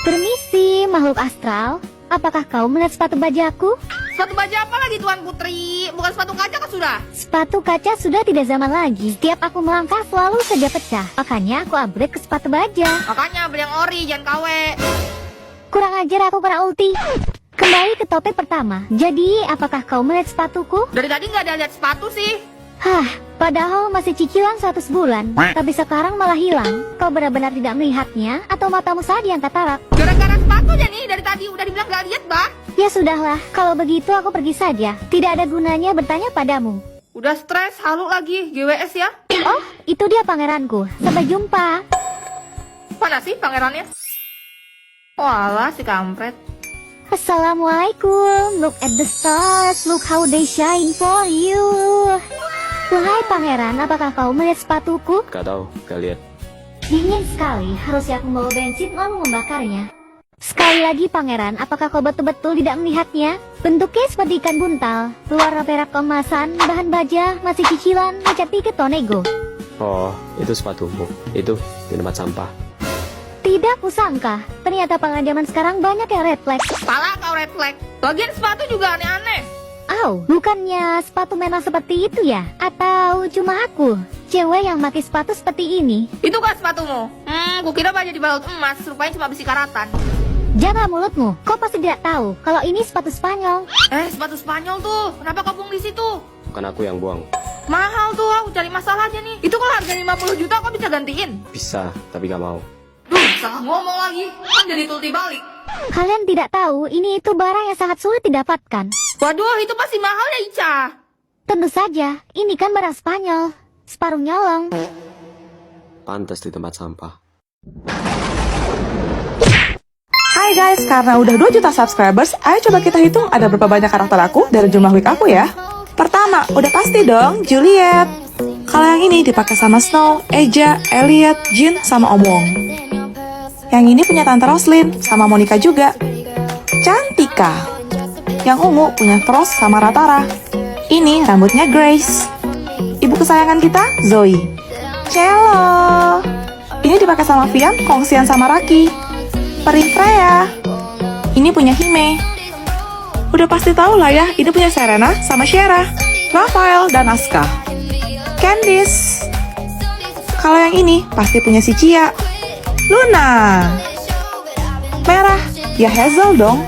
Permisi, makhluk astral. Apakah kau melihat sepatu bajaku? Sepatu baja apa lagi Tuan Putri? Bukan sepatu kaca kan sudah? Sepatu kaca sudah tidak zaman lagi. Setiap aku melangkah selalu saja pecah. Makanya aku upgrade ke sepatu baja. Makanya beli yang ori, jangan KW. Kurang ajar, aku kena ulti. Kembali ke topik pertama. Jadi, apakah kau melihat sepatuku? Dari tadi nggak ada lihat sepatu sih. Hah, padahal masih cicilan 100 bulan. Tapi sekarang malah hilang. Kau benar-benar tidak melihatnya? Atau matamu saja yang katarak? Gara-gara sepatunya nih, dari tadi udah dibilang nggak lihat, Bah. Ya sudahlah, kalau begitu aku pergi saja. Tidak ada gunanya bertanya padamu. Udah stres, halu lagi, GWS ya. Oh, itu dia pangeranku. Sampai jumpa. Mana sih pangerannya? Walah, si kampret. Assalamualaikum. Look at the stars. Look how they shine for you. Wahai pangeran, apakah kau melihat sepatuku? Gak tahu, gak lihat. Dingin sekali. Harusnya aku membawa bensin lalu membakarnya. Sekali lagi pangeran, apakah kau betul-betul tidak melihatnya? Bentuknya seperti ikan buntal. Luar perak kemasan, bahan baja, masih cicilan, ngecat tiket Tonego. Oh, itu sepatumu. Itu di tempat sampah. Tidak kusangka, ternyata pangeran zaman sekarang banyak yang red flag. Pala kau red flag. Bagian sepatu juga aneh-aneh. Au, bukannya sepatu memang seperti itu ya? Atau cuma aku, cewek yang pakai sepatu seperti ini? Itu kan sepatumu? Kukira baja dibalut emas, rupanya cuma besi karatan. Jaga mulutmu, kau pasti tidak tahu kalau ini sepatu Spanyol. Sepatu Spanyol tuh, kenapa kau buang di situ? Bukan aku yang buang. Mahal tuh, aku cari masalah aja nih. Itu kalau harga 50 juta kau bisa gantiin. Bisa, tapi gak mau. Duh, salah ngomong lagi, kan jadi tulti balik. Kalian tidak tahu, ini itu barang yang sangat sulit didapatkan. Waduh, itu pasti mahal ya Ica. Tentu saja, ini kan barang Spanyol. Separuh nyolong. Pantas di tempat sampah. Hai guys, karena udah 2 juta subscribers, ayo coba kita hitung ada berapa banyak karakter aku dari jumlah wig aku ya. Pertama, udah pasti dong, Juliet. Kalau yang ini dipakai sama Snow, Eja, Elliot, Jin, sama Om Wong. Yang ini punya Tante Roslyn, sama Monica juga. Cantika. Yang ungu punya Frost sama Ratara. Ini rambutnya Grace. Ibu kesayangan kita, Zoe. Cello. Ini dipakai sama Vian, kongsian sama Raki. Peri Freya. Ini punya Hime. Udah pasti tahu lah ya, ini punya Serena sama Shera, Rafael dan Aska. Candice. Kalau yang ini pasti punya si Cia. Luna. Merah, ya Hazel dong.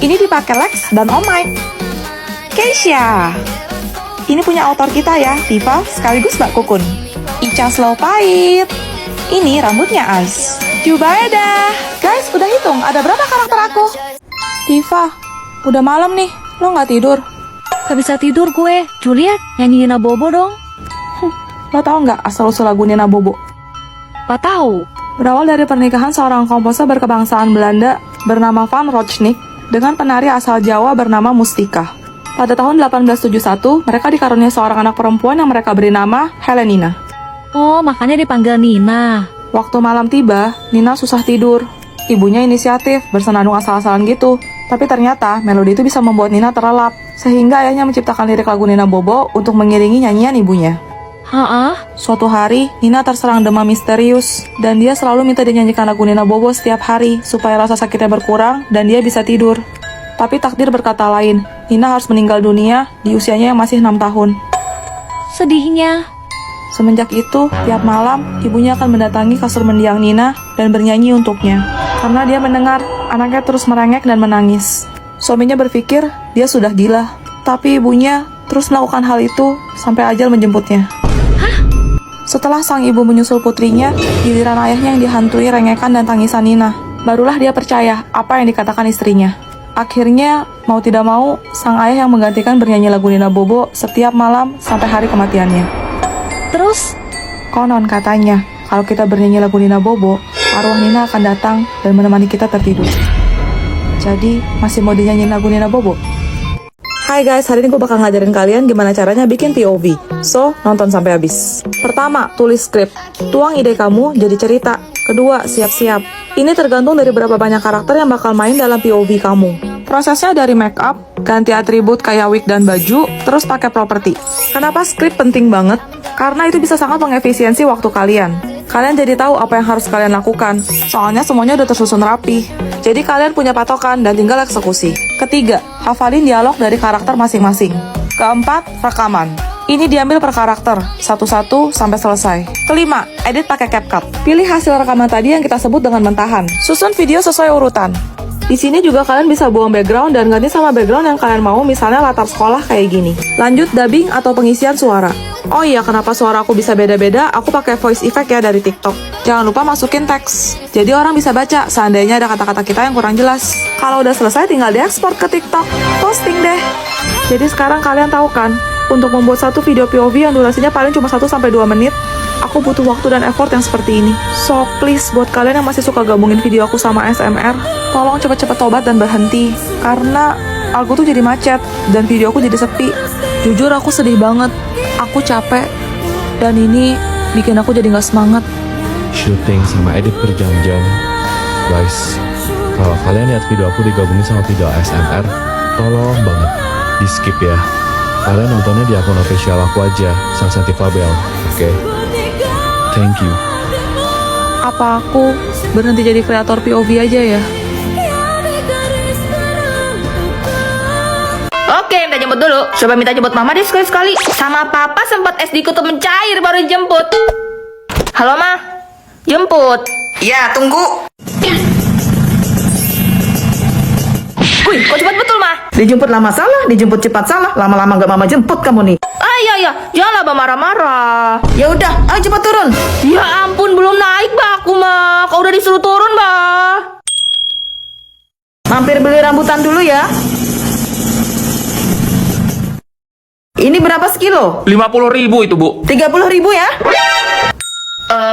Ini dipakai Lex dan Om Mike. Keisha. Ini punya autor kita ya, Tifa sekaligus Mbak Kukun. Ica Slow Pahit. Ini rambutnya Ice. Jubaida. Guys, udah hitung ada berapa karakter aku? Tifa, udah malam nih, lo nggak tidur? Gak bisa tidur gue. Juliet, nyanyi Nina Bobo dong. Lo tau nggak asal-usul lagu Nina Bobo? Gak tahu. Berawal dari pernikahan seorang komposer berkebangsaan Belanda bernama Van Rochnik dengan penari asal Jawa bernama Mustika. Pada tahun 1871, mereka dikaruniai seorang anak perempuan yang mereka beri nama Helenina. Oh, makanya dipanggil Nina. Waktu malam tiba, Nina susah tidur. Ibunya inisiatif, bersenandung asal-asalan gitu. Tapi ternyata melodi itu bisa membuat Nina terlelap, sehingga ayahnya menciptakan lirik lagu Nina Bobo untuk mengiringi nyanyian ibunya. Suatu hari, Nina terserang demam misterius, dan dia selalu minta dinyanyikan lagu Nina Bobo setiap hari supaya rasa sakitnya berkurang dan dia bisa tidur. Tapi takdir berkata lain, Nina harus meninggal dunia di usianya yang masih 6 tahun. Sedihnya. Semenjak itu, tiap malam, ibunya akan mendatangi kasur mendiang Nina dan bernyanyi untuknya. Karena dia mendengar anaknya terus merengek dan menangis. Suaminya berpikir dia sudah gila, tapi ibunya terus melakukan hal itu sampai ajal menjemputnya. Setelah sang ibu menyusul putrinya, giliran ayahnya yang dihantui rengekan dan tangisan Nina. Barulah dia percaya apa yang dikatakan istrinya. Akhirnya, mau tidak mau, sang ayah yang menggantikan bernyanyi lagu Nina Bobo setiap malam sampai hari kematiannya. Terus? Konon katanya, kalau kita bernyanyi lagu Nina Bobo, arwah Nina akan datang dan menemani kita tertidur. Jadi, masih mau dinyanyiin lagu Nina Bobo? Hai guys, hari ini gue bakal ngajarin kalian gimana caranya bikin POV. So, nonton sampai habis. Pertama, tulis skrip. Tuang ide kamu jadi cerita. Kedua, siap-siap. Ini tergantung dari berapa banyak karakter yang bakal main dalam POV kamu. Prosesnya dari make up, ganti atribut kayak wig dan baju, terus pakai properti. Kenapa skrip penting banget? Karena itu bisa sangat mengefisiensi waktu kalian. Kalian jadi tahu apa yang harus kalian lakukan. Soalnya semuanya udah tersusun rapi. Jadi kalian punya patokan dan tinggal eksekusi. Ketiga, hafalin dialog dari karakter masing-masing. Keempat, rekaman. Ini diambil per karakter, satu-satu sampai selesai. Kelima, edit pakai CapCut. Pilih hasil rekaman tadi yang kita sebut dengan mentahan. Susun video sesuai urutan. Di sini juga kalian bisa buang background dan ganti sama background yang kalian mau, misalnya latar sekolah kayak gini. Lanjut dubbing atau pengisian suara. Oh iya, kenapa suara aku bisa beda-beda? Aku pakai voice effect ya dari TikTok. Jangan lupa masukin teks. Jadi orang bisa baca seandainya ada kata-kata kita yang kurang jelas. Kalau udah selesai tinggal diekspor ke TikTok. Posting deh. Jadi sekarang kalian tahu kan, untuk membuat satu video POV yang durasinya paling cuma 1-2 menit, aku butuh waktu dan effort yang seperti ini. So please, buat kalian yang masih suka gabungin video aku sama ASMR, tolong cepet-cepet tobat dan berhenti. Karena aku tuh jadi macet, dan video aku jadi sepi. Jujur aku sedih banget, aku capek, dan ini bikin aku jadi gak semangat. Syuting sama edit berjam-jam. Guys, kalau kalian lihat video aku digabungin sama video ASMR, tolong banget di skip ya. Kalian nontonnya di akun official aku aja, Sang Santi Fabel, oke? Thank you. Apa aku berhenti jadi kreator POV aja ya? Oke, minta jemput dulu. Coba minta jemput mama deh sekali-sekali. Sama papa sempat SD kutub mencair baru jemput. Halo ma, jemput. Ya, tunggu. Wih, kok cepat betul ma? Dijemput lama salah, dijemput cepat salah. Lama-lama gak mama jemput kamu nih. Ah iya, janganlah bah marah-marah. Ya udah, ayo cepat turun. Ya ampun, belum naik bah aku mah. Kau udah disuruh turun bah. Mampir beli rambutan dulu ya. Ini berapa sekilo? 50.000 itu bu. 30.000 ya?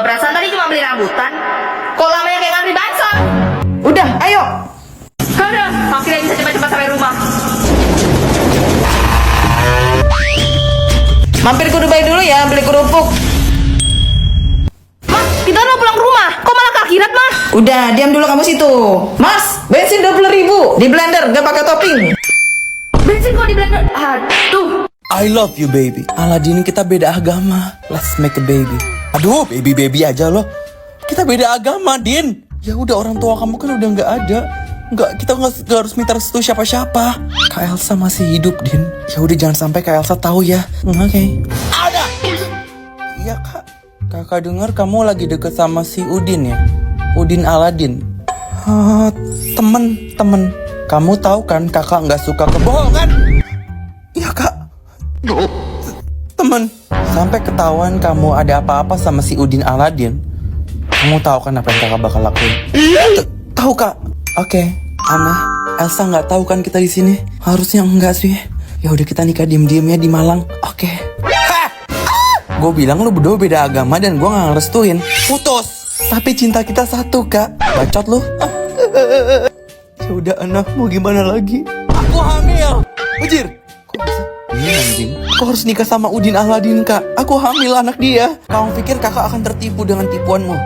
Perasaan tadi cuma beli rambutan. Kok lamanya kayak ngantri bakso? Udah, ayo. Aduh, akhirnya bisa cepat-cepat sampai rumah. Mampir ke Dubai dulu ya, beli kerupuk. Mas, kita udah pulang ke rumah. Kok malah ke akhirat mah? Udah, diam dulu kamu situ. Mas, bensin 20.000 di blender, gak pakai topping. Bensin kok di blender? Aduh. I love you baby. Aladin kita beda agama. Let's make a baby. Aduh, baby aja loh. Kita beda agama, Din. Ya udah, orang tua kamu kan udah nggak ada. Kita nggak harus minta restu siapa-siapa. Kak Elsa masih hidup, Din. Ya udah, jangan sampai Kak Elsa tahu ya. Oke. Ada. Iya kak. Kakak dengar kamu lagi deket sama si Udin ya. Udin Aladin. Temen. Kamu tahu kan kakak nggak suka kebohongan. Iya kak. Temen, sampai ketahuan kamu ada apa-apa sama si Udin Aladin, kamu tahu kan apa yang kakak bakal lakuin? Tahu kak? Oke, Ana, Elsa nggak tahu kan kita di sini? Harusnya enggak sih. Ya udah, kita nikah diem-diem ya di Malang. Oke. Gue bilang lu berdua beda agama dan gue nggak ngerestuin. Putus. Tapi cinta kita satu kak. Bacot lu. Ya udah Ana, mau gimana lagi? Aku hamil. Ujir. Kok bisa? Iya anjing. Kau harus nikah sama Udin Aladin kak. Aku hamil anak dia. Kamu pikir kakak akan tertipu dengan tipuanmu?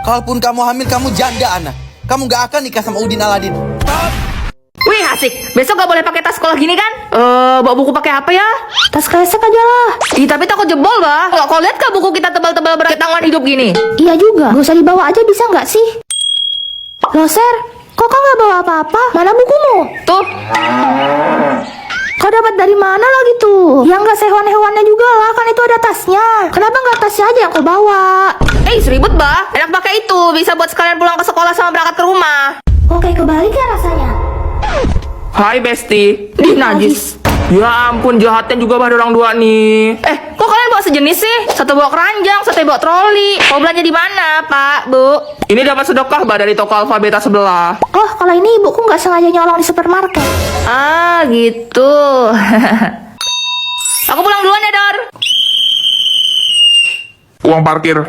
Kalaupun kamu hamil, kamu janda anak. Kamu gak akan nikah sama Udin Aladin. Wih asik, besok gak boleh pakai tas sekolah gini kan? Bawa buku pakai apa ya? Tas kresek aja lah. Ih tapi takut jebol bah. Kau lihat gak buku kita tebal-tebal berat tangan hidup gini? Iya juga, gak usah dibawa aja bisa nggak sih? Loh Ser, kok kau nggak bawa apa-apa? Mana bukumu? Tuh. Kau dapat dari mana lagi tuh? Yang nggak sehewan-hewannya juga lah, kan itu ada tasnya. Kenapa nggak tasnya aja yang kau bawa? Seribut bah. Enak pakai itu, bisa buat sekalian pulang ke sekolah sama berangkat ke rumah. Oke, kebalik ya rasanya. Hai Besti. Ih najis. Ya ampun, jahatnya juga bah orang dua nih. Kok kalian bawa sejenis sih? Satu bawa keranjang, satu bawa troli. Mau belanja di mana, Pak, Bu? Ini dapat sedekah bah dari toko Alfabeta sebelah. Oh, kalau ini ibuku nggak sengaja nyolong di supermarket. Ah, gitu. Aku pulang duluan ya, Dor. Uang parkir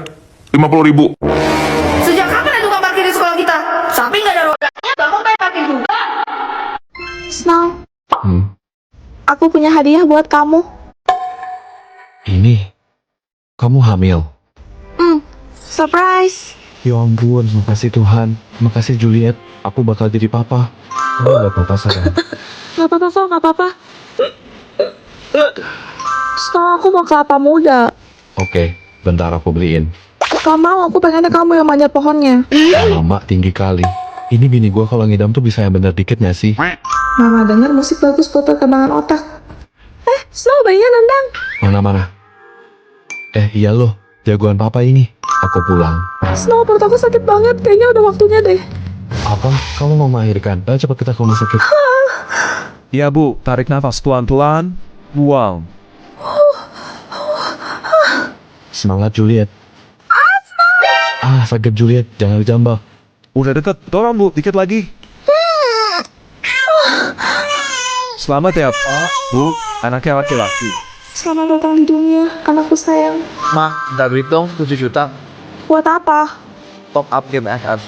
50.000. Sejak kapan ada tukang parkir di sekolah kita? Sampai nggak ada rodanya, Bapak pengen parkir juga. Snow, aku punya hadiah buat kamu. Ini, kamu hamil. Surprise. Ya ampun, makasih Tuhan. Makasih Juliet, aku bakal jadi papa. Oh, gak apa-apa sayang. Gak apa-apa kok, gak apa-apa. Snow, aku mau kelapa muda. Oke, bentar aku beliin. Gak mau, aku pengennya kamu yang manjat pohonnya. Mama tinggi kali. Ini bini gua kalau ngidam tuh bisa yang bener dikit gak sih? Mama dengar musik bagus buat perkembangan otak. Snow bayinya nendang. Mana? Iya loh, jagoan papa ini. Aku pulang. Snow, perut aku sakit banget, kayaknya udah waktunya deh. Apa? Kamu mau melahirkan? Ayo cepat kita ke rumah sakit. Iya bu, tarik nafas pelan-pelan, buang. Semangat Juliet. Sakit Juliet, jangan dijambak. Udah deket, dorong bu, dikit lagi. Selamat ya pak, bu, anaknya laki-laki. Selamat datang di dunia, anakku sayang. Ma, minta duit dong 7 juta. Buat apa? Top up game FF.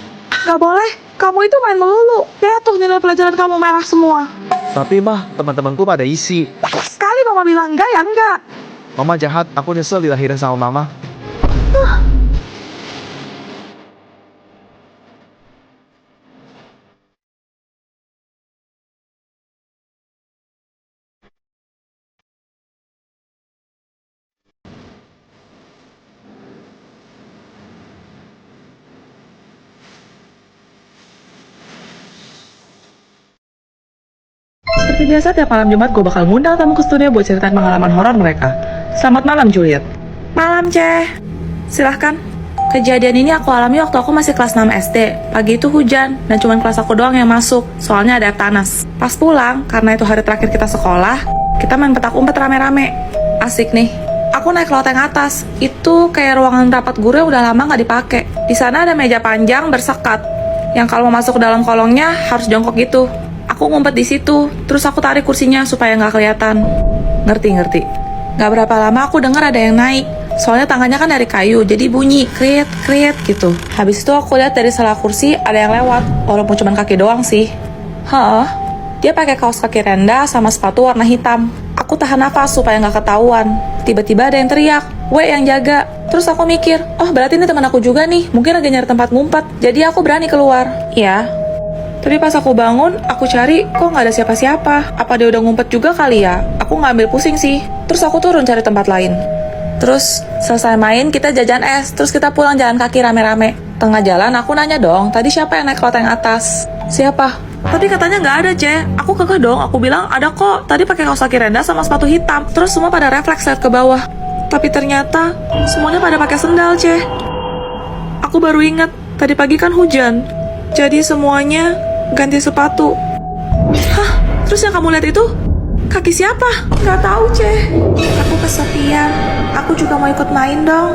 Gak boleh, kamu itu main melulu. Lihat tuh nilai pelajaran kamu merah semua. Tapi mah, teman-temanku pada isi. Sekali mama bilang enggak ya enggak. Mama jahat, aku nyesel dilahirin sama mama. Seperti biasa tiap malam Jumat gue bakal ngundang tamu ke studio buat ceritain pengalaman horor mereka. Selamat malam Juliet. Malam Ceh. Silahkan. Kejadian ini aku alami waktu aku masih kelas 6 SD. Pagi itu hujan, dan cuma kelas aku doang yang masuk, soalnya ada air panas. Pas pulang, karena itu hari terakhir kita sekolah, kita main petak umpet rame-rame. Asik nih. Aku naik ke loteng atas. Itu kayak ruangan rapat guru yang udah lama nggak dipakai. Di sana ada meja panjang bersekat, yang kalau mau masuk ke dalam kolongnya harus jongkok gitu. Aku ngumpet di situ, terus aku tarik kursinya supaya nggak kelihatan. Ngerti. Nggak berapa lama aku dengar ada yang naik. Soalnya tangannya kan dari kayu, jadi bunyi kriet gitu. Habis itu aku lihat dari salah kursi ada yang lewat, walaupun cuma kaki doang sih. Dia pakai kaos kaki rendah sama sepatu warna hitam. Aku tahan nafas supaya nggak ketahuan. Tiba-tiba ada yang teriak, "Weh, yang jaga." Terus aku mikir, oh berarti ini teman aku juga nih, mungkin lagi nyari tempat ngumpet. Jadi aku berani keluar. Iya. Tapi pas aku bangun, aku cari, kok nggak ada siapa-siapa. Apa dia udah ngumpet juga kali ya? Aku nggak ambil pusing sih. Terus aku turun cari tempat lain. Terus selesai main, kita jajan es. Terus kita pulang jalan kaki rame-rame. Tengah jalan aku nanya dong, tadi siapa yang naik loteng atas? Siapa? Tapi katanya nggak ada, Ce. Aku kekeh dong, aku bilang ada kok. Tadi pakai kaos kaki rendah sama sepatu hitam. Terus semua pada refleks lihat ke bawah. Tapi ternyata semuanya pada pakai sendal, Ce. Aku baru ingat, tadi pagi kan hujan. Jadi semuanya ganti sepatu. Terus yang kamu lihat itu? Kaki siapa? Nggak tahu, Ce. Aku kesepian. Aku juga mau ikut main dong.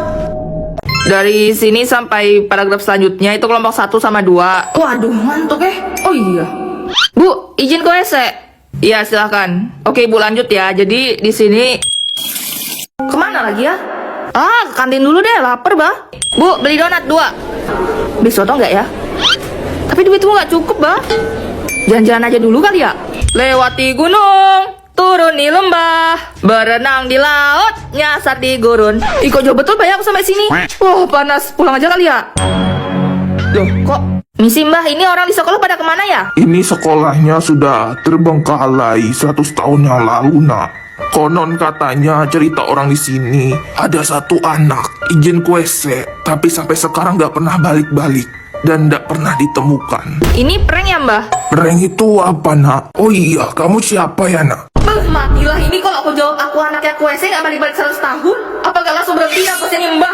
Dari sini sampai paragraf selanjutnya itu kelompok 1 sama 2. Waduh, ngantuk Oh iya. Bu, izin ke WC. Iya, silakan. Oke, Bu, lanjut ya. Jadi di sini kemana lagi ya? Ke kantin dulu deh, lapar, Bah. Bu, beli donat 2. Beli soto nggak ya? Tapi duitmu nggak cukup, Bah. Jalan-jalan aja dulu kali ya. Lewati gunung, turun di lembah, berenang di laut, nyasar di gurun. Ih, kok jauh betul Bay aku sampai sini. Wah, panas. Pulang aja kali ya. Loh, kok misi Mbah, ini orang di sekolah pada kemana ya? Ini sekolahnya sudah terbengkalai 100 tahun yang lalu, nak. Konon katanya cerita orang di sini ada satu anak izin ke WC, tapi sampai sekarang nggak pernah balik-balik dan nggak pernah ditemukan. Ini prank ya Mbah? Prank itu apa, nak? Oh iya, kamu siapa ya, nak? Matilah ini kalau aku jawab aku anaknya ke WC nggak balik-balik 100 tahun. Apa nggak langsung berhenti nafasnya nih Mbah?